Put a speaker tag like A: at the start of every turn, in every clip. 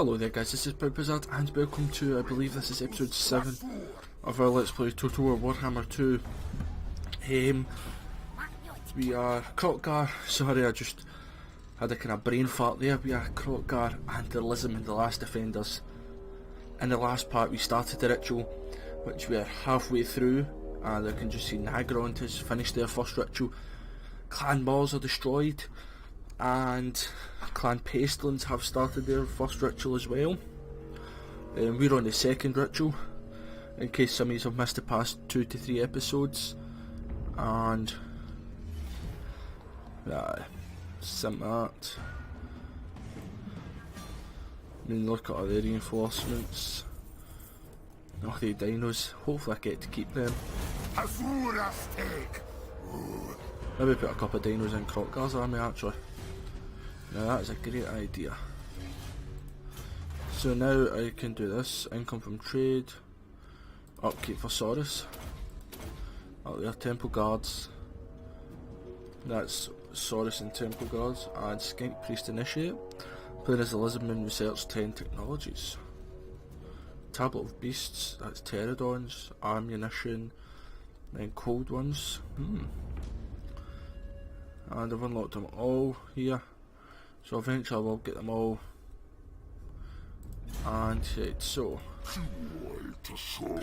A: Hello there guys, this is Blizzard and welcome to, I believe this is episode 7 of our Let's Play Total War Warhammer 2. We are Kroq-Gar. Sorry, I just had a kind of brain fart there. We are Kroq-Gar and the Lism, the last defenders. In the last part we started the ritual, which we are halfway through, and I can just see Nagron has finished their first ritual. Clan Maws are destroyed, and Clan Pestilence have started their first ritual as well. We're on the second ritual, in case some of you have missed the past 2 to 3 episodes. And sim that. I mean, look at all the reinforcements. Oh, the dinos. Hopefully I get to keep them. Maybe put a couple of dinos in Kroq-Gar's army actually. Now that is a great idea. So now I can do this. Income from trade. Upkeep for Saurus. Out there, Temple Guards. That's Saurus and Temple Guards. And Skink Priest Initiate. Playing as the Lisbon Research 10 Technologies. Tablet of Beasts. That's Pterodons. Ammunition. Then Cold Ones. And I've unlocked them all here. So eventually I will get them all. And right, so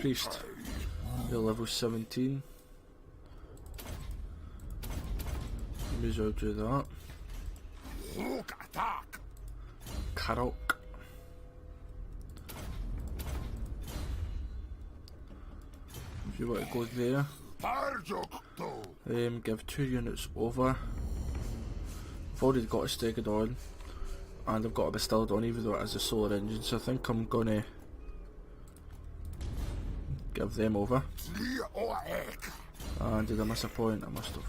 A: Priest, you're level 17. May as well do that. Kroq. If you want to go there, give 2 units over. I've already got a Stegodon, and I've got a Bastildon even though it has a solar engine, so I think I'm gonna give them over. And did I miss a point? I must have.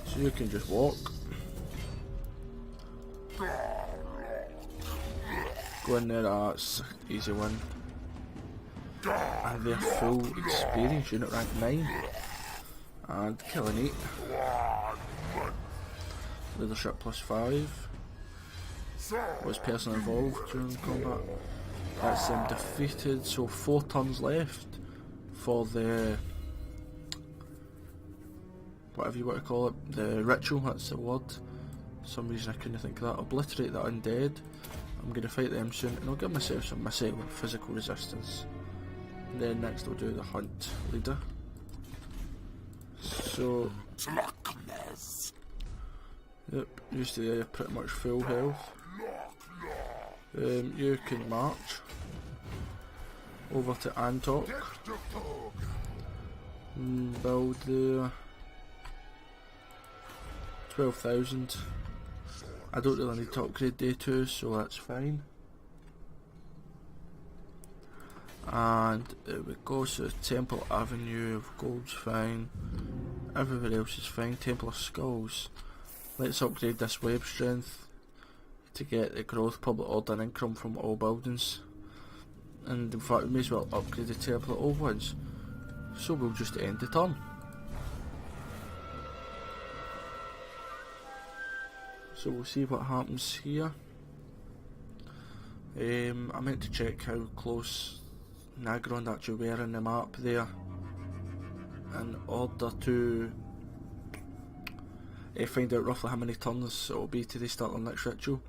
A: So you can just walk. Go in there, that's easy one. And they're full experience, unit rank 9. And killing 8. Leadership +5. Was person involved during combat. That's them defeated, so 4 turns left for the, whatever you want to call it, the ritual, that's the word. For some reason I couldn't think of that. Obliterate the undead. I'm going to fight them soon, and I'll give myself some missile and physical resistance. And then next I'll do the hunt leader. So, yep, used to there, pretty much full health. You can march over to Antok. Build there. 12,000. I don't really need to upgrade day 2, so that's fine. And there we go, so Temple Avenue of Gold's fine. Everywhere else is fine. Temple of Skulls. Let's upgrade this web strength to get the growth, public order and income from all buildings. And in fact we may as well upgrade the Temple of Old Ones. So we'll just end the turn. So we'll see what happens here. I meant to check how close Nagron actually were in the map there, in order to find out roughly how many turns it will be till they start their next ritual.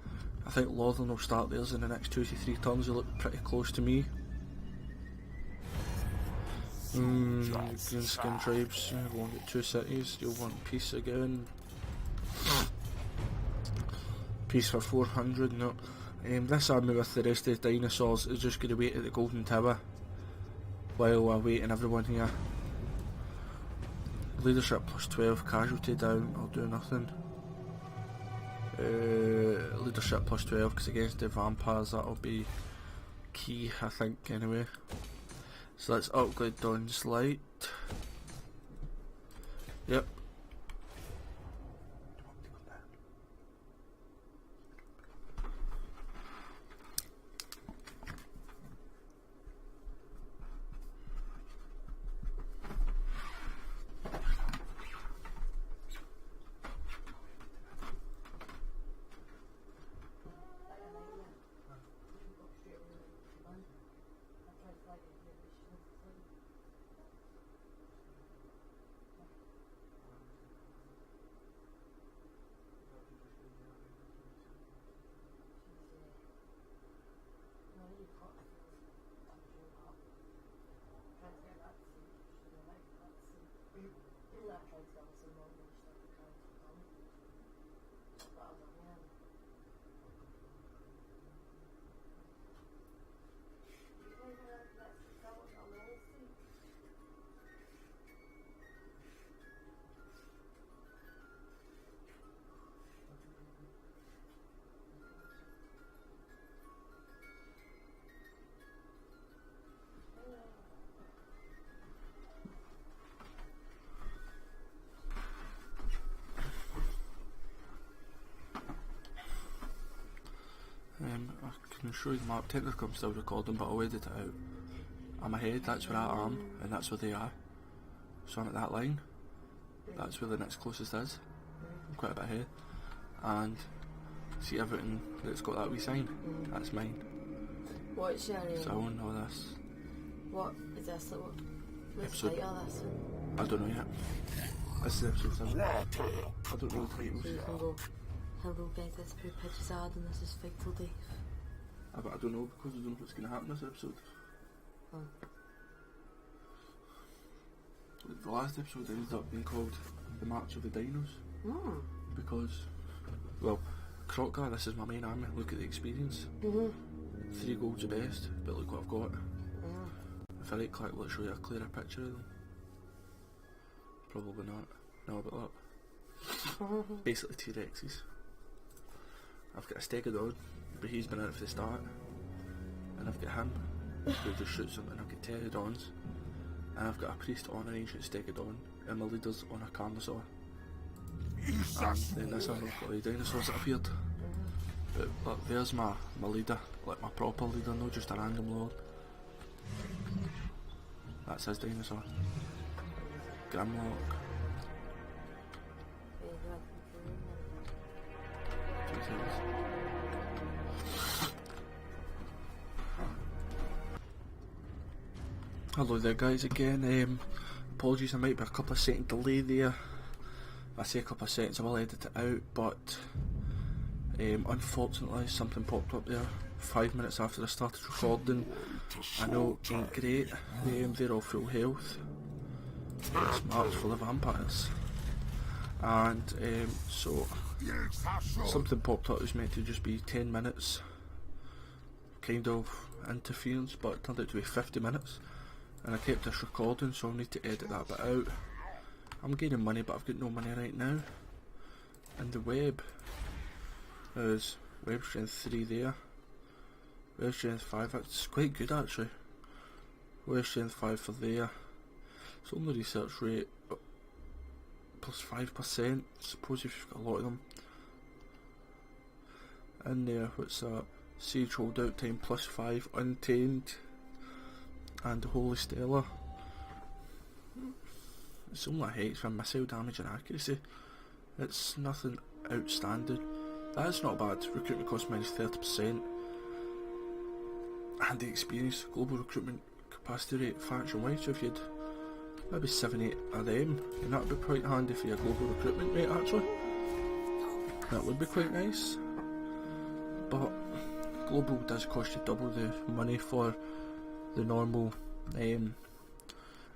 A: I think Lothan will start theirs in the next 2 to 3 turns. They look pretty close to me. Greenskin tribes, we'll get 2 cities. You'll want peace again. Peace for 400, no. This army with the rest of the dinosaurs is just going to wait at the Golden Tower while I wait on everyone here. Leadership +12, casualty down, I'll do nothing. Leadership +12 because against the vampires that'll be key, I think, anyway. So let's upgrade Dawn's Light. Yep. I can show you the map. Technically I'm still recording, but I'll edit it out. I'm ahead, that's where I am, and that's where they are. So I'm at that line. That's where the next closest is. I'm quite a bit ahead. And see everything that's got that wee sign? That's mine.
B: What's your name?
A: So I own all this.
B: What is this? Like, what's the
A: Episode.
B: title of this?
A: I don't know yet. This is episode 7. I don't know the titles.
B: So you can go, hello guys, this is Poo Pidgeysad and this is Vital Dave.
A: But I don't know because I don't know what's going to happen this episode.
B: Oh.
A: The last episode ended up being called The March of the Dinos.
B: Oh.
A: Because, well, Kroq-Gar, this is my main army. Look at the experience. 3 gold's the best, but look what I've got. If I right click, will it show you a clearer picture of them? Probably not. No, but look. Basically T-Rexes. I've got a Stegodon, but he's been out for the start. And I've got him, who just shoots him, and I've got Pterodons. And I've got a priest on an ancient Stegodon, and my leader's on a Carnosaur. And then this other got the dinosaurs that appeared. But look, there's my leader, like my proper leader, not just a random lord. That's his dinosaur. Grimlock. Hello there guys again, apologies, there might be a couple of second delay there. If I say a couple of seconds I will edit it out, but unfortunately something popped up there 5 minutes after I started recording. I know it ain't great, they're all full health. This map's full of vampires. And so something popped up that was meant to just be 10 minutes kind of interference, but it turned out to be 50 minutes. And I kept this recording, so I'll need to edit that bit out. I'm gaining money, but I've got no money right now. And the web is web strength 3 there. Web strength 5, that's quite good actually. Web strength 5 for there. It's only research rate plus 5%. Suppose if you've got a lot of them. In there, what's that? Siege holdout time plus 5, untamed. And the Holy Stellar. It's only a hex for missile damage and accuracy. It's nothing outstanding. That's not bad. Recruitment cost minus 30%. And the experience, global recruitment capacity rate faction wide. So if you'd maybe 7-8 of them, and that would be quite handy for your global recruitment rate actually. That would be quite nice. But global does cost you double the money for the normal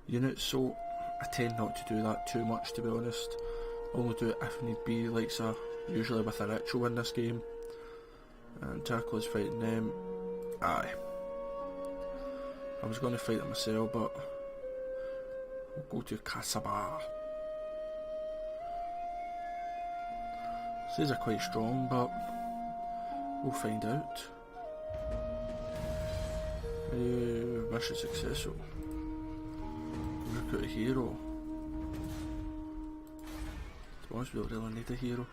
A: units, so I tend not to do that too much, to be honest. Only do it if need be, like so usually with a ritual in this game. And Turkle is fighting them. Aye. I was going to fight them myself, but we'll go to Kasaba. These are quite strong, but we'll find out. Mission successful. Recruit a hero. To be honest, we don't really need a hero.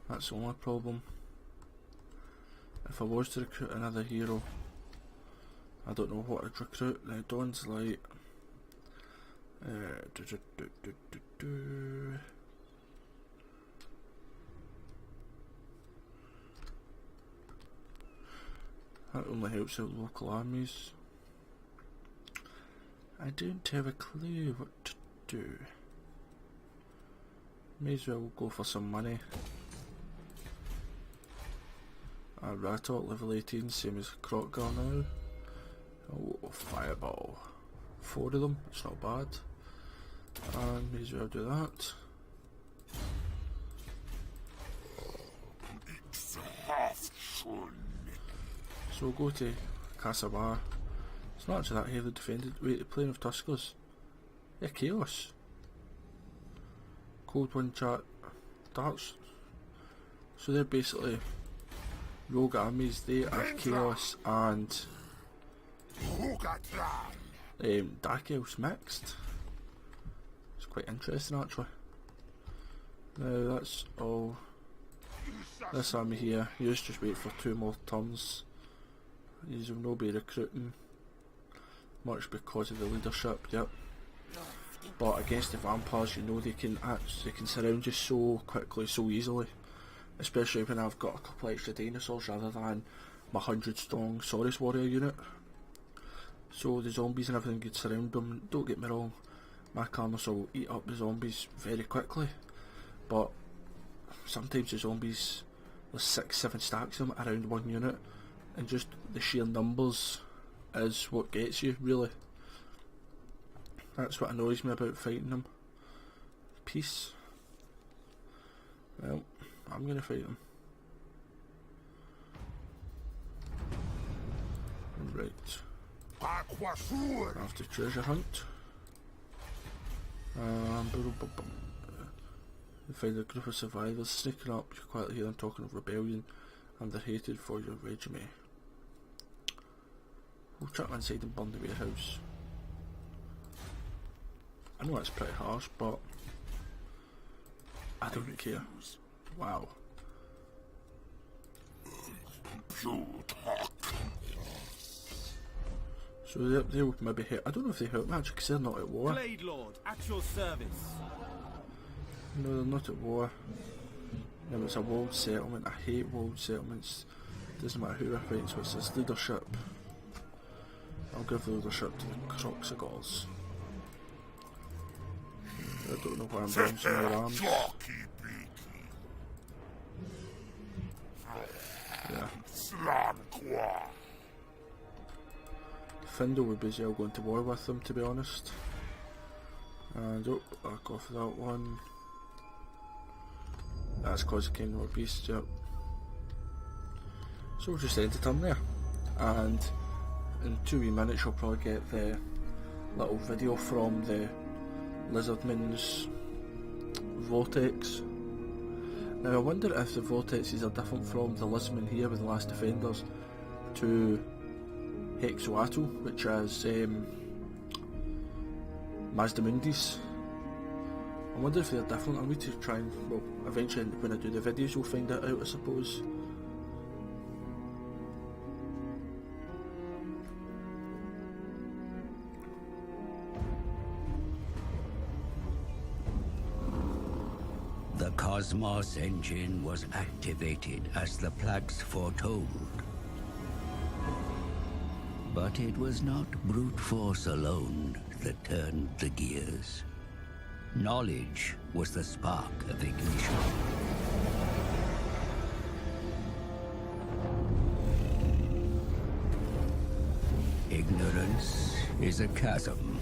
A: That's the only problem. If I was to recruit another hero, I don't know what I'd recruit. Now Dawn's Light. That only helps out local armies. I don't have a clue what to do. May as well go for some money. Ratot level 18, same as Kroq-Gar now. Oh, Fireball. 4 of them, it's not bad. And may as well do that. So we'll go to Kassabar. It's not actually that heavily defended. Wait, the Plain of Tuskers. Yeah, Chaos. Cold Wind Chat. Darts. So they're basically rogue armies. They are Chaos and Dark Elves mixed. It's quite interesting actually. Now that's all. This army here, you just wait for 2 more turns. You will not be recruiting much because of the leadership, yep. But against the vampires, you know they can surround you so quickly, so easily. Especially when I've got a couple extra dinosaurs rather than my 100 strong Saurus warrior unit. So the zombies and everything could surround them. Don't get me wrong, my Carnosaur will eat up the zombies very quickly. But sometimes the zombies, there's 6-7 stacks of them around one unit, and just the sheer numbers is what gets you, really. That's what annoys me about fighting them. Peace. Well, I'm gonna fight them. Right. After treasure hunt. You find a group of survivors sneaking up. You quietly hear them talking of rebellion, and they're hated for your regime. We'll trap inside and burn the warehouse. I know that's pretty harsh, but I don't care. Wow. So they would maybe help. I don't know if they help me actually, because they're not at war.
C: Blade Lord, at your service.
A: No, they're not at war. No, it's a walled settlement. I hate walled settlements. Doesn't matter who we're fighting, so it's this leadership. I'll give the leadership to the Kroq-Gars. I don't know why I'm bouncing their arms. Yeah. Findle would be as well going to war with them, to be honest. And oh, I'll go for that one. That's cause it came more beasts, yep. So we'll just end the turn there. And in 2 wee minutes you'll probably get the little video from the Lizardman's vortex. Now I wonder if the vortexes are different from the Lizardman here with the Last Defenders to Hexoatl, which is Mazdamundis. I wonder if they're different. I need to try and, well, eventually when I do the videos we'll find that out, I suppose.
D: The Cosmos engine was activated as the plaques foretold. But it was not brute force alone that turned the gears. Knowledge was the spark of ignition. Ignorance is a chasm.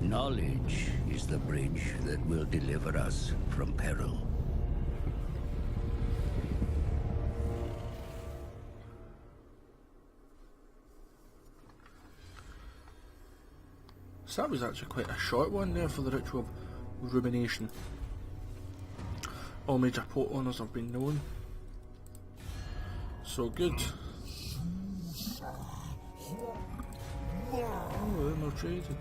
D: Knowledge is the bridge that will deliver us from peril.
A: So that was actually quite a short one there for the ritual of rumination. All major port owners have been known. So good. Oh, they're not trading.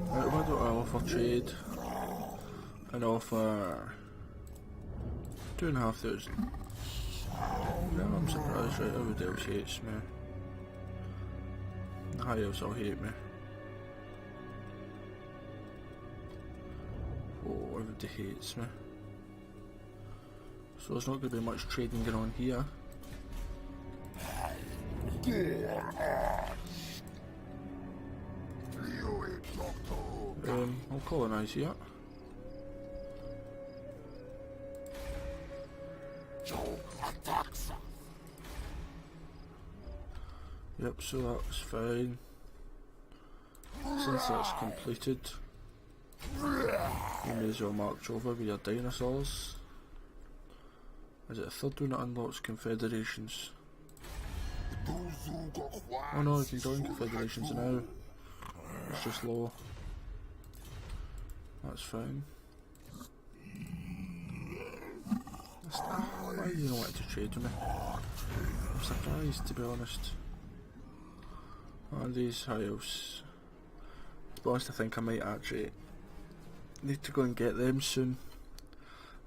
A: Right, why don't I offer trade and offer 2,500? Yeah, I'm surprised, right? Everybody else hates me. The high elves all hate me. Oh, everybody hates me. So there's not going to be much trading going on here. I'll colonise here. Yep, so that's fine. Since that's completed, you may as well march over with your dinosaurs. Is it a third one that unlocks confederations? Oh no, you can join confederations now. It's just low. That's fine. Why do you not want to trade with me? I'm surprised, to be honest. And these house. To be honest, I think I might actually need to go and get them soon.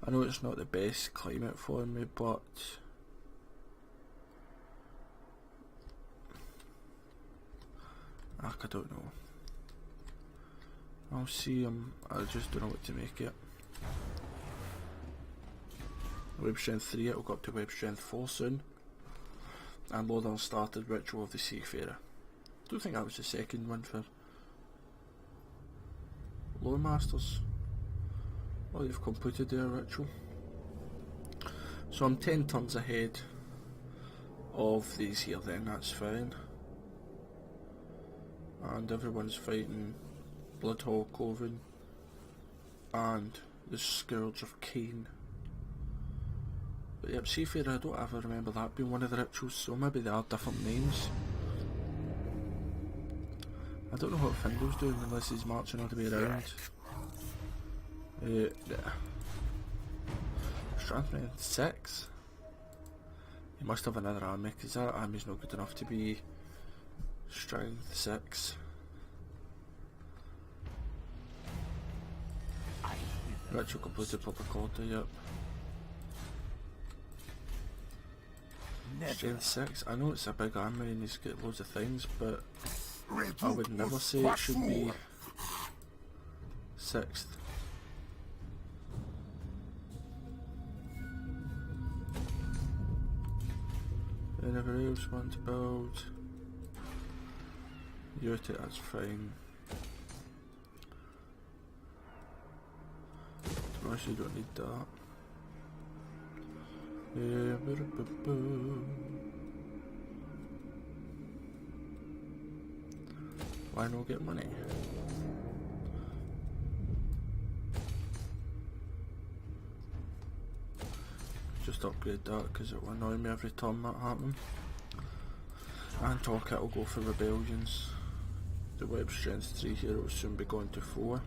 A: I know it's not the best climate for me, but I don't know. I'll see. I just don't know what to make it. Web strength 3, it'll go up to web strength 4 soon. And Lord started Ritual of the Seafarer. Don't think that was the second one for Lore Masters. Oh, you've completed their ritual. So I'm 10 turns ahead of these here then, that's fine. And everyone's fighting Bloodhall Coven and the Scourge of Cain. But yep, Seafarer, I don't ever remember that being one of the rituals, so maybe they are different names. I don't know what Fingal's doing unless he's marching all the way around. Yeah. Strength 6? He must have another army, because that army's not good enough to be strength 6. Ritual completed, public order, yep. Strength 6? I know it's a big army and he's got loads of things, but I would never say it should be 6th. Anybody else want to build? Unity, that's fine. I actually don't need that. Why not get money? Just upgrade that because it will annoy me every time that happens. And Torquat will go for rebellions. The web strength 3 here will soon be going to 4,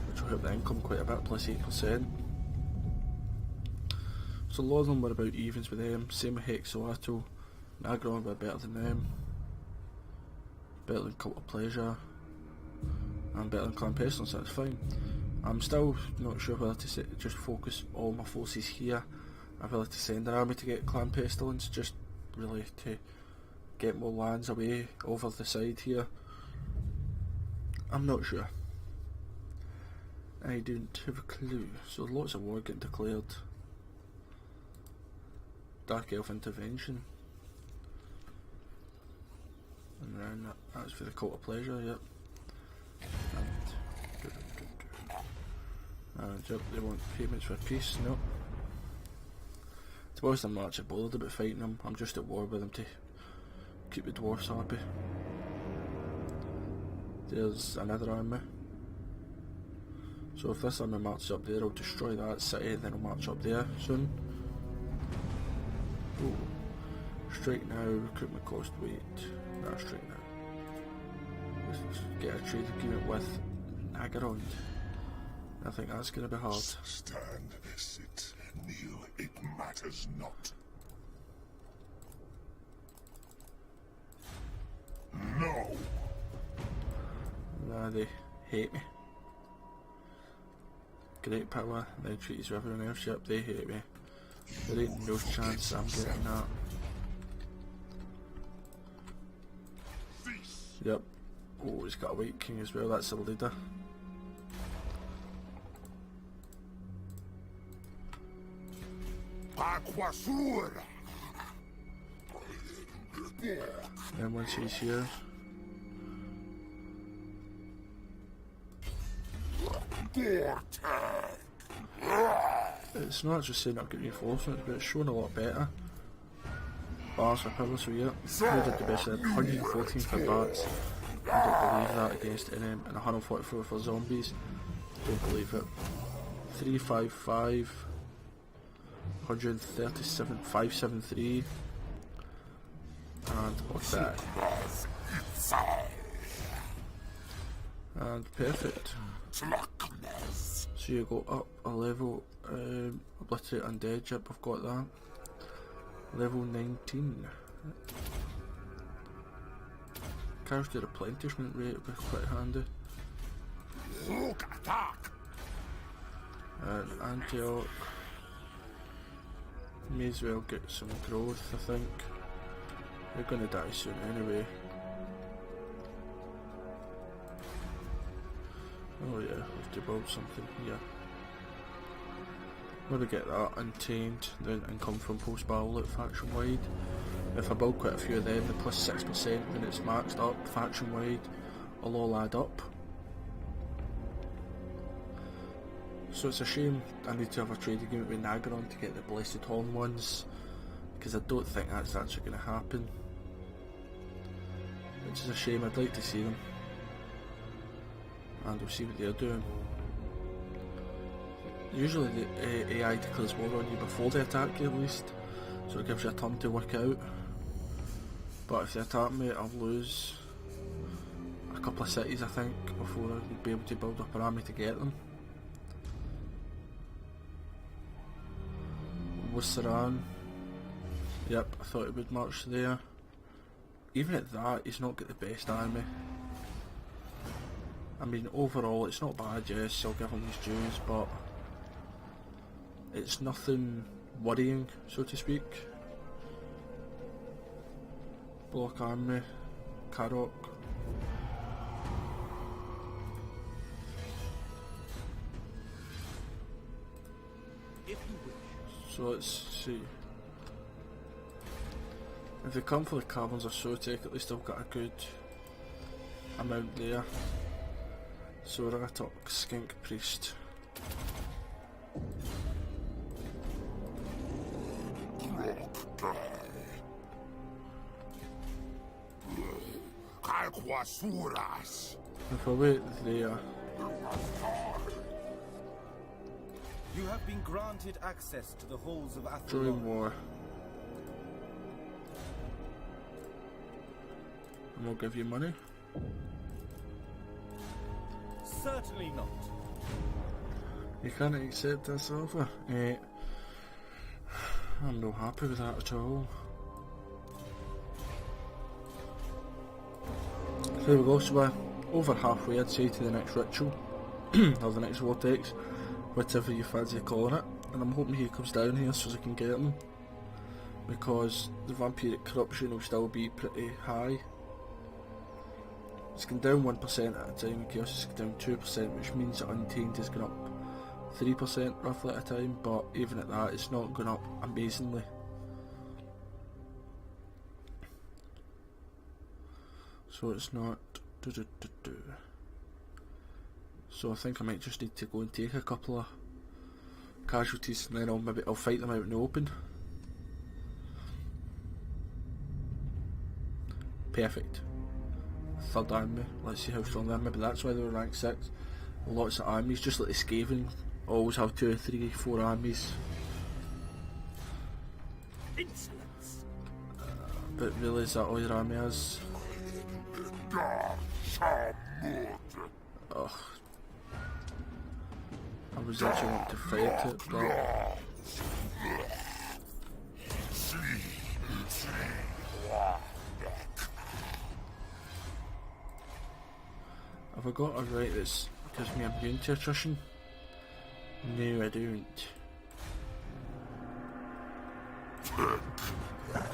A: which will help the income quite a bit, plus 8%. So a lot of them were about evens with them, same with Hexoatl. Nagron were better than them. Better than Cult of Pleasure. And better than Clan Pestilence, that's fine. I'm still not sure whether to just focus all my forces here, or whether to send an army to get Clan Pestilence, just really to get more lands away over the side here. I'm not sure. I don't have a clue. So lots of war getting declared. Dark Elf Intervention. And then that's for the Cult of Pleasure, yep. And yep, they want payments for peace, nope. To be honest, I'm not actually bothered about fighting them, I'm just at war with them to keep the dwarfs happy. There's another army. So if this army marches up there, I'll destroy that city, then I'll march up there soon. Ooh. Straight now, recruitment cost, wait. No, straight now. Let's get a trade agreement with Nagron. I think that's going to be hard.
E: Stand, sit, kneel, it matters not. No!
A: Nah, they hate me. Great power, they treat us with everyone else, yep, they hate me. There ain't no chance I'm getting that. Yep. Oh, he's got a White King as well, that's a leader. And once he's here, it's not just saying I've got reinforcements, but it's showing a lot better. bars for pillar, so yeah. Who did the best? 114 for bats. I don't believe that against NM, and 144 for zombies. Don't believe it. 355, 137, 573, and what's that? And perfect. So you go up a level, obliterate undead, yep, I've got that. Level 19. Character replenishment rate would be quite handy. And Antioch. May as well get some growth, I think. They're gonna die soon anyway. Oh yeah, have to build something here. Maybe get that Untamed, then income from post-battle loot faction wide. If I build quite a few of them, the plus 6% when it's maxed up faction wide will all add up. So it's a shame I need to have a trade agreement with Nagaron to get the Blessed Horn ones, because I don't think that's actually going to happen. Which is a shame, I'd like to see them. And we'll see what they're doing. Usually the AI declares war on you before they attack you at least, so it gives you a turn to work out. But if they attack me, I'll lose a couple of cities I think before I would be able to build up an army to get them. Saran. Yep, I thought it would march there. Even at that, he's not got the best army. I mean, overall, it's not bad, yes, I'll give him his dues, but it's nothing worrying, so to speak. Block army, Kroq. So let's see. If they come for the caverns or Sotek, at least I've got a good amount there. So Ratok, Skink Priest. If I wait there.
C: You have been granted access to the halls of
A: Join
C: Athlon.
A: war. And we'll give you money.
C: Certainly not.
A: You can't accept this offer. I'm not happy with that at all. There we go, so we're over halfway I'd say to the next ritual, or the next vortex, whatever you fancy calling it, and I'm hoping he comes down here so I can get him, because the vampiric corruption will still be pretty high. It's gone down 1% at a time, Chaos has gone down 2%, which means that Untamed has gone up 3% roughly at a time, but even at that it's not gone up amazingly. So it's not So I think I might just need to go and take a couple of casualties and then I'll fight them out in the open. Perfect. Third army, let's see how strong they are. Maybe that's why they were rank 6. Lots of armies, just like the Skaven always have 2, 3, 4 armies.
C: Insolence.
A: But really, is that all your army has? Ugh. I was actually wanting to fight it, but have I got a right that gives me immune to attrition? No, I don't.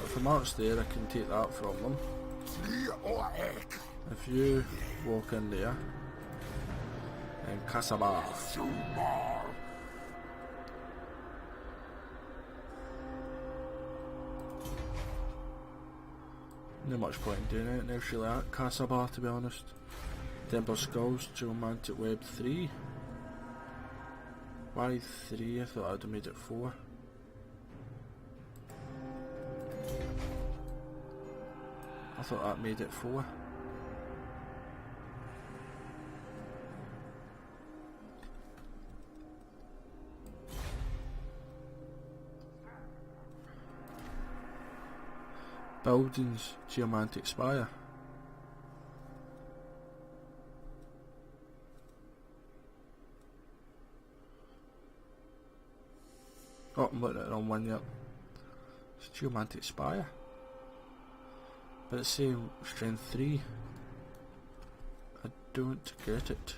A: If I march there, I can take that from them. If you walk in there, and Kasaba. No much point in doing it, never really at Kasaba to be honest. Denver Skulls, Geomantic Web 3. Why 3? I thought I'd have made it 4. I thought that made it 4. Buildings, geomantic spire. Oh, I'm looking at the wrong one, yep. It's geomantic spire. But it's saying strength 3. I don't get it.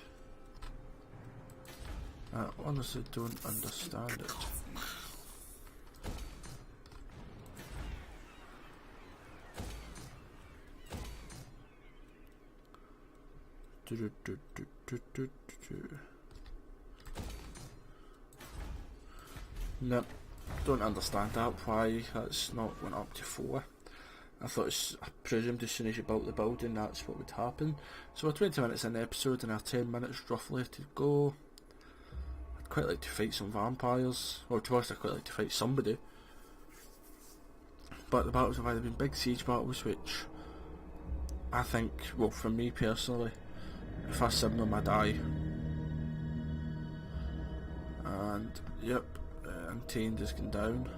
A: I honestly don't understand it. Nope, don't understand that, why that's not went up to 4. I presumed as soon as you built the building that's what would happen. So we're 20 minutes in the episode and our 10 minutes roughly to go. I'd quite like to fight some vampires, or to be honest I'd quite like to fight somebody. But the battles have either been big siege battles, which I think, well for me personally, if I sim them I die. And yep, Untamed is going down.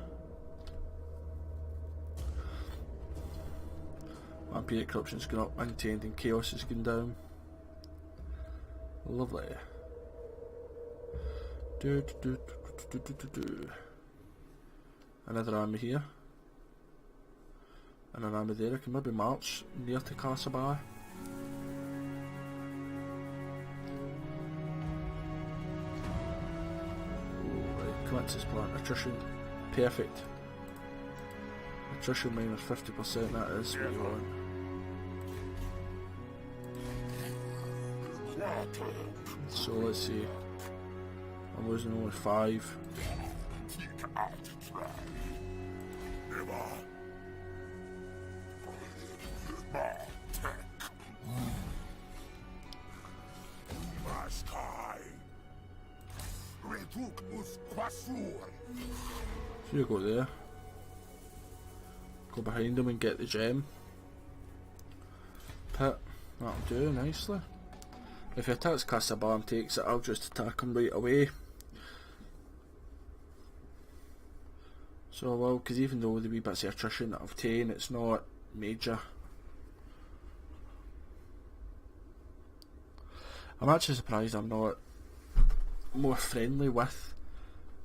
A: Vampiric Corruption's going up, Untamed and Chaos is going down. Lovely. Another army here. And an army there. I can maybe march near to Casabah. Commences plan. Attrition. Perfect. Attrition minus 50%, that is what you want. So let's see. I'm losing only 5. So you go there. Go behind him and get the gem. Pit. That'll do nicely. If he attacks Casabah and takes it, I'll just attack him right away. So well, because even though the wee bits of attrition that I've taken, it's not major. I'm actually surprised I'm not more friendly with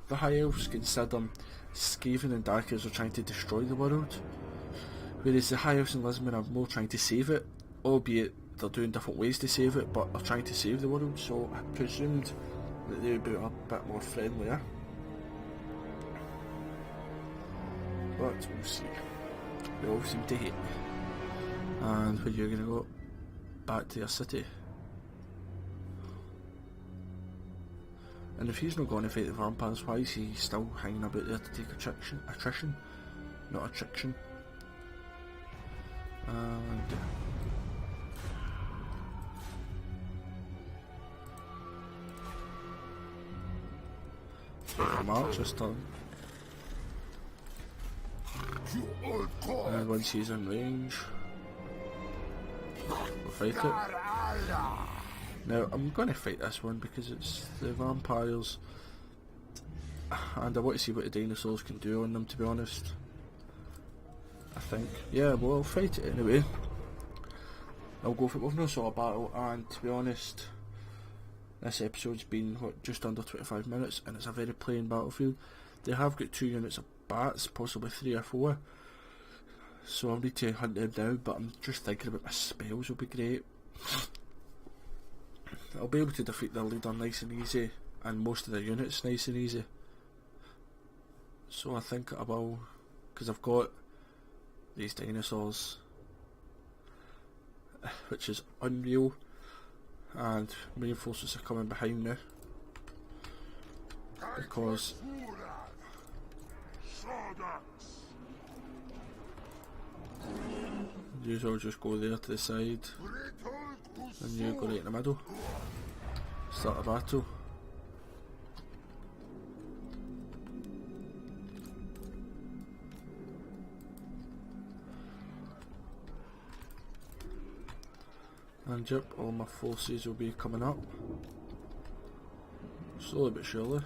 A: the High Elves, considering Skaven and Darkers are trying to destroy the world, whereas the High Elves and Lisbon are more trying to save it, albeit they're doing different ways to save it, but they're trying to save the world, so I presumed that they would be a bit more friendlier. But we'll see. They all seem to hate me. And where you're going to go? Back to your city. And if he's not going to fight the vampires, why is he still hanging about there to take attrition? Not attrition. And march this turn. And once he's in range, we'll fight it. Now I'm going to fight this one because it's the vampires and I want to see what the dinosaurs can do on them, to be honest. I think, yeah, well I'll fight it anyway. I'll go for it. We've not saw a battle, and to be honest this episode's been just under 25 minutes and it's a very plain battlefield. They have got 2 units of bats, possibly 3 or 4, so I'll need to hunt them down, but I'm just thinking about my spells will be great. I'll be able to defeat their leader nice and easy, and most of their units nice and easy. So I think I will, because I've got these dinosaurs, which is unreal, and reinforcements are coming behind me, because you all just go there to the side, and you go right in the middle. Start a battle. And yep, all my forces will be coming up. Slowly but surely.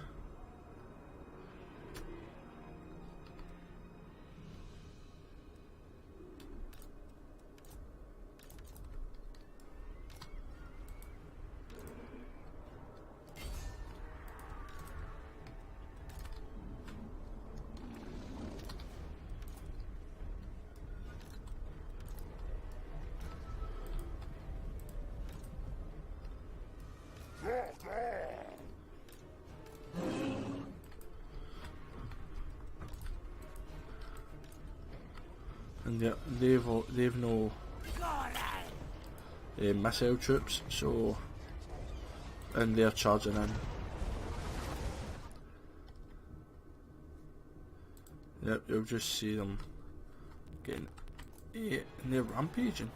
A: And yeah, they've no missile troops, so and they're charging in. Yep, you'll just see them getting and they're rampaging.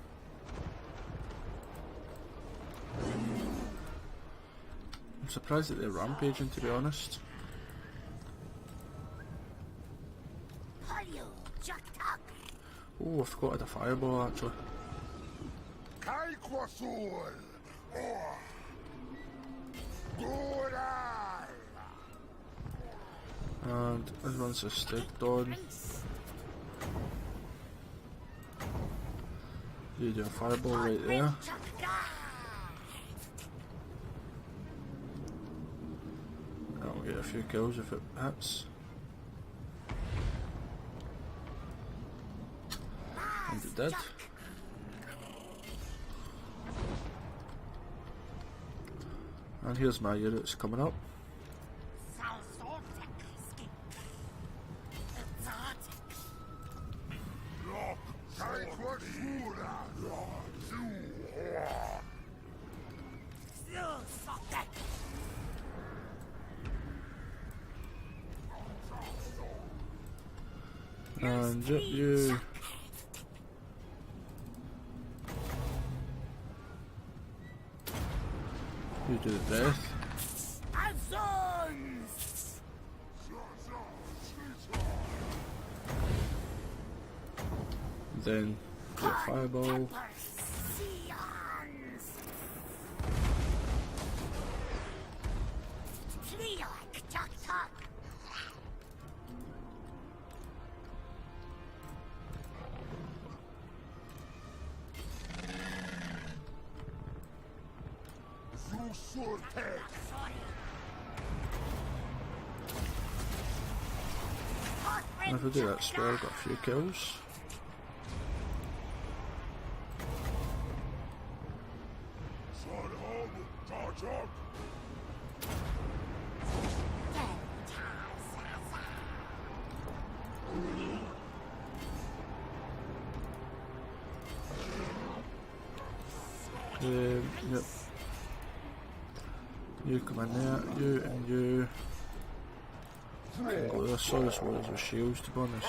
A: I'm surprised that they're rampaging, to be honest. Oh, I forgot I had a fireball actually. And this one's a stick on. You do a fireball right there. That'll get a few kills if it hits. And it did. And here's my units coming up. And yep, you do the death. Then do a fireball. And if I do that spell, I've got a few kills. Yep. You come in there, you and you. Oh, I saw this one with shields, to be honest.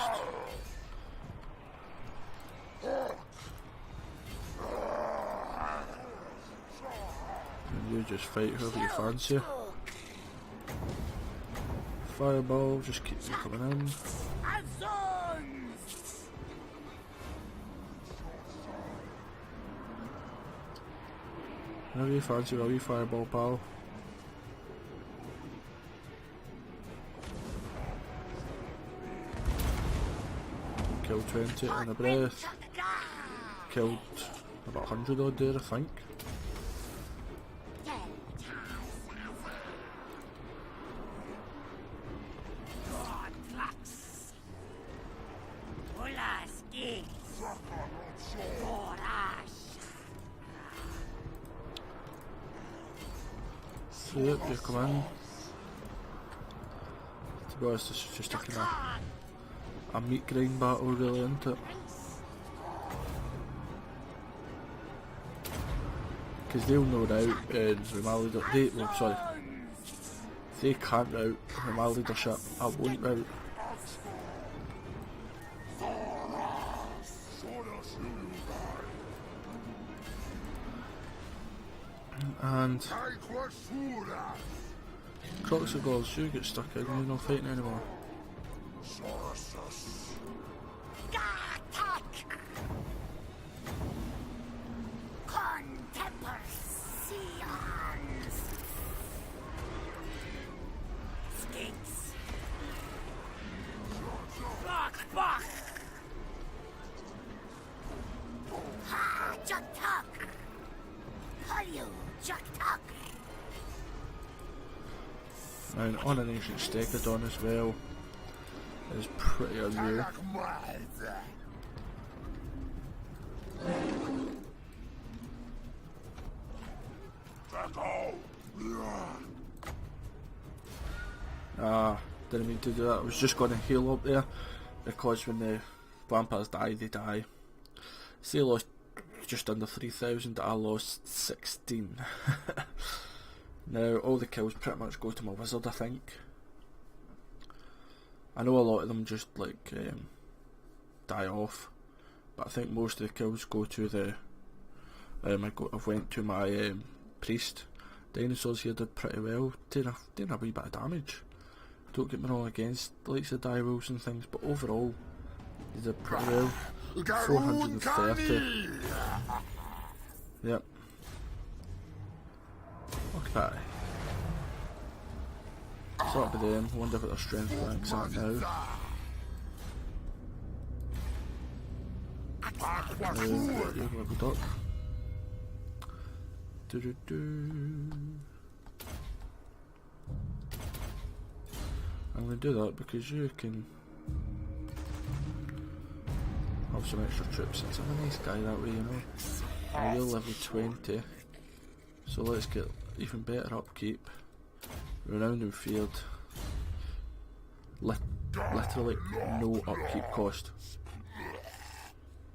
A: And you just fight whoever you fancy. Fireball, just keep them coming in. Whenever you fancy, a wee fireball, pal. Killed 20 in a breath. Killed about 100 odd there, I think. So yep, you come in. To be honest, this is just a kind of a meat grind battle really, isn't it? Because they'll no doubt with my leader, they can't route with my leadership, I won't route. And Kroq-Gar, you get stuck in, you're not fighting anymore. And on an ancient Stegodon as well is pretty unreal. Didn't mean to do that. I was just going to heal up there because when the vampires die, they die. So they lost just under 3,000, I lost 16. Now all the kills pretty much go to my wizard, I think. I know a lot of them just like die off, but I think most of the kills go to the I've went to my priest. Dinosaurs here did pretty well, doing a wee bit of damage. Don't get me wrong, against the likes of direwolves and things, but overall they did pretty well. 430. Yep. Okay. So that'll be them. I wonder what their strength ranks at now. You leveled up. I'm going to do that because you can have some extra troops. It's a nice guy that way, you know. Now you're level 20, so let's get even better upkeep. Renowned and feared. Literally no upkeep cost.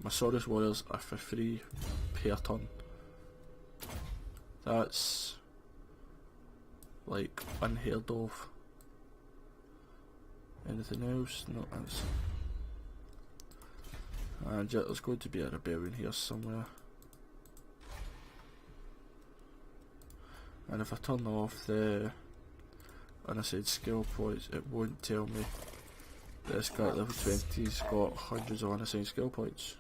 A: My Saurus warriors are for free per turn. That's like unheard of. Anything else? No, that's. And yeah, there's going to be a rebellion here somewhere. And if I turn off the unassigned skill points, it won't tell me this guy at level 20's got hundreds of unassigned skill points.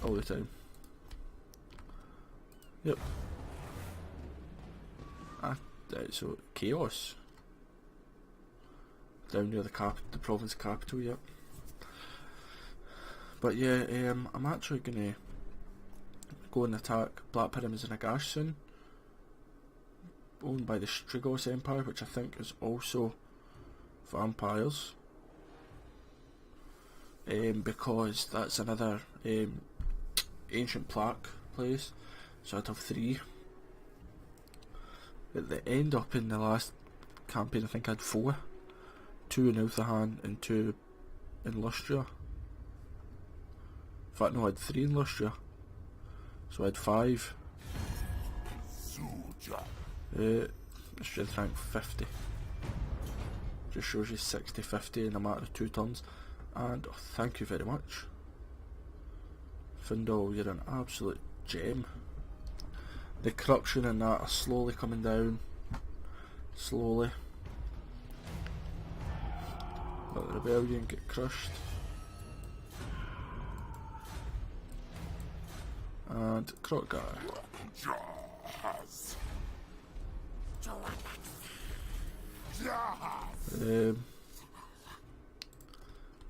A: All the time. Yep. So Chaos. Down near the province capital, yep. But yeah, I'm actually gonna go and attack Black Pyramids in Nagash soon, owned by the Strigos Empire, which I think is also vampires. Because that's another ancient plaque place, so I'd have 3. At the end up in the last campaign, I think I had 4. 2 in Ilthahan and 2 in Lustria. In fact, no, I had 3 in Lustria. So I had 5. Strength rank 50. Just shows you 60-50 in a matter of 2 turns. And oh, thank you very much. Findle, you're an absolute gem. The corruption and that are slowly coming down. Slowly. Let the rebellion get crushed. And Kroq-Gar.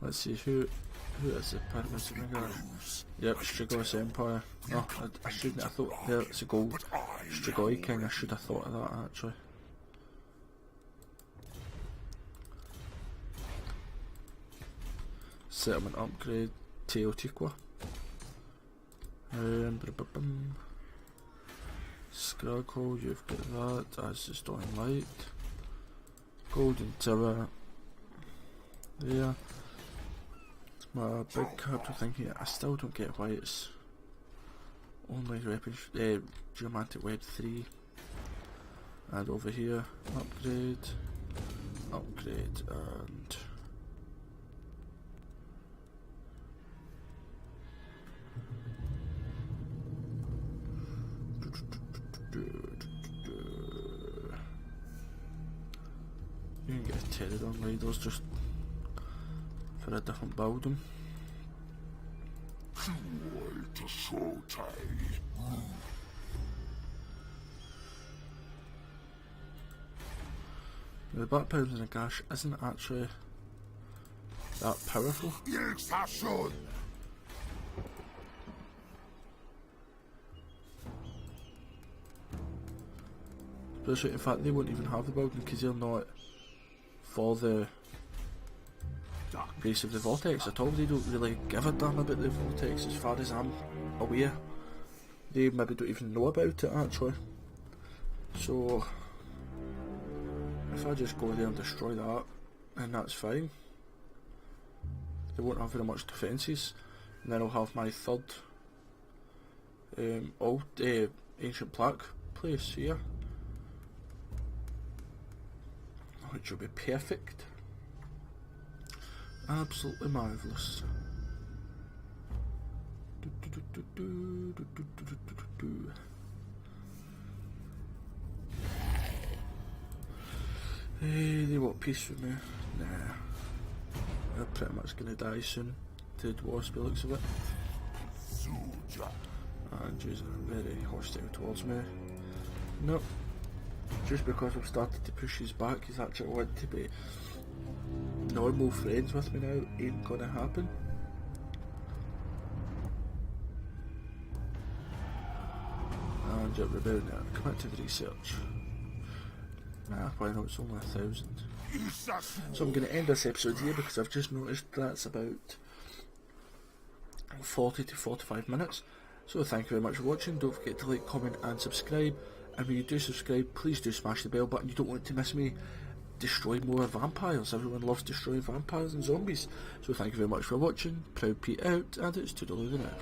A: Let's see who is the Pyramids of Nagash. Yep, Strigos Empire. No, I shouldn't. I thought there it's a gold Strigoi King. I should have thought of that actually. Settlement upgrade, Teotihuacan. Scraggle, you've got that, as the Storm Light. Golden Tower. There. My big capital thing here, I still don't get why it's only Geomantic Web 3. And over here, upgrade, and you can get a Pterodon Raiders just for a different building. The Black Pyramids in Nagash isn't actually that powerful. But in fact, they won't even have the building because they're not for the race of the Vortex at all. They don't really give a damn about the Vortex as far as I'm aware. They maybe don't even know about it actually. So if I just go there and destroy that, then that's fine. They won't have very much defences, and then I'll have my third ancient plaque place here, which will be perfect. Absolutely marvellous. They want peace with me? Nah. They're pretty much gonna die soon, to the dwarves by the looks of it. And she's very hostile towards me. Nope. Just because I've started to push his back, he's actually wanting to be normal friends with me now. Ain't gonna happen. And you're rebelling now. Commit to the research. Nah, why not? It's only 1,000. So I'm going to end this episode here because I've just noticed that's about 40 to 45 minutes. So thank you very much for watching. Don't forget to like, comment and subscribe. And when you do subscribe, please do smash the bell button. You don't want to miss me destroy more vampires. Everyone loves destroying vampires and zombies. So thank you very much for watching. Proud Pete out, and it's toodaloo the now.